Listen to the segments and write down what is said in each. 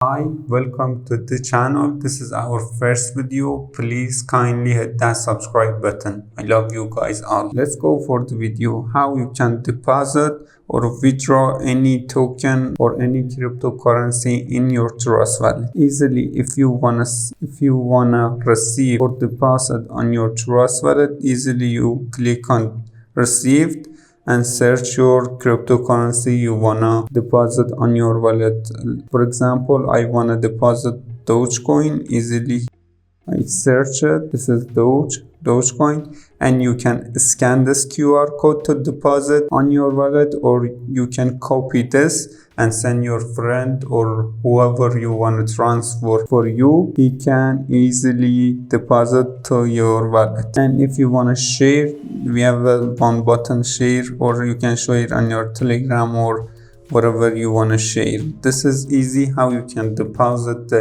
Hi, welcome to the channel. This is our first video. Please kindly hit that subscribe button. I love you guys all. Let's go for the video how you can deposit or withdraw any token or any cryptocurrency in your Trust wallet easily. If you wanna receive or deposit on your Trust wallet, easily you click on received and search your cryptocurrency you wanna deposit on your wallet. For example, I wanna deposit Dogecoin. Easily I search it. This is Dogecoin, and you can scan this QR code to deposit on your wallet, or you can copy this and send your friend or whoever you want to transfer for you. He can easily deposit to your wallet. And if you want to share, we have a one button share, or you can share on your Telegram or whatever you want to share. This is easy how you can deposit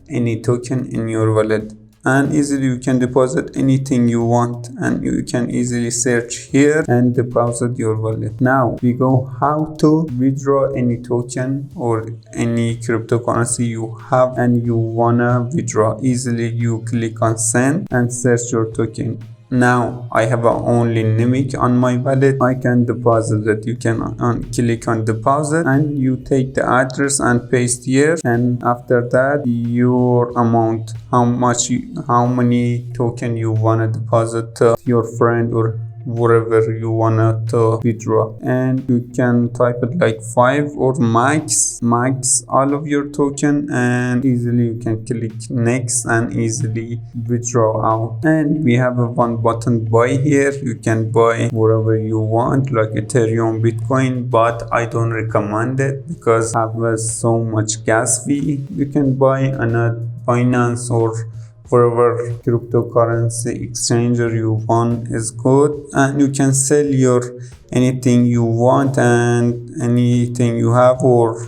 any token in your wallet, and easily you can deposit anything you want, and you can easily search here and deposit your wallet. Now we go how to withdraw any token or any cryptocurrency you have and you wanna withdraw. Easily you click on send and search your token. Now I have only Nimic on my wallet. I can deposit it. You can click on deposit and you take the address and paste here, and after that your amount, how many token you wanna deposit to your friend or wherever you wanna to withdraw, and you can type it like 5 or max all of your token, and easily you can click next and easily withdraw out. And we have a one button buy here. You can buy wherever you want, like Ethereum, Bitcoin, but I don't recommend it because have so much gas fee. You can buy on a Binance or wherever cryptocurrency exchanger you want is good, and you can sell your anything you want and anything you have.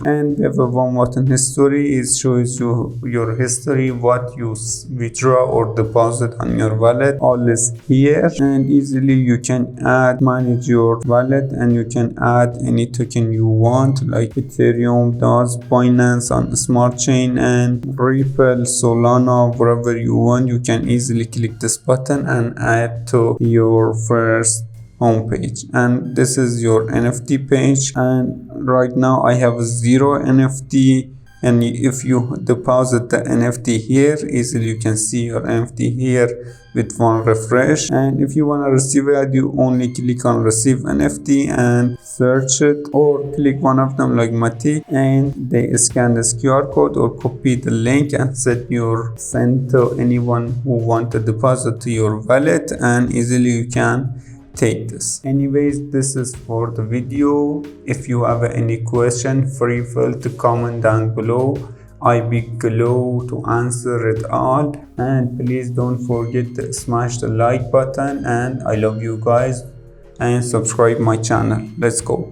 And we have a one button history. It shows you your history, what you withdraw or deposit on your wallet, all is here. And easily you can manage your wallet, and you can add any token you want, like Ethereum, DOS, Binance on Smart Chain, and Ripple, Solana, wherever you want. You can easily click this button and add to your first homepage, and this is your NFT page. And right now I have 0 NFT, and if you deposit the NFT here, easily you can see your NFT here with one refresh. And if you want to receive it, you only click on receive NFT and search it, or click one of them like Matic, and they scan this QR code or copy the link and send to anyone who want to deposit to your wallet, and easily you can take this. Anyways, this is for the video. If you have any question, feel free to comment down below. I be glad to answer it all. And please don't forget to smash the like button, and I love you guys, and subscribe my channel. Let's go.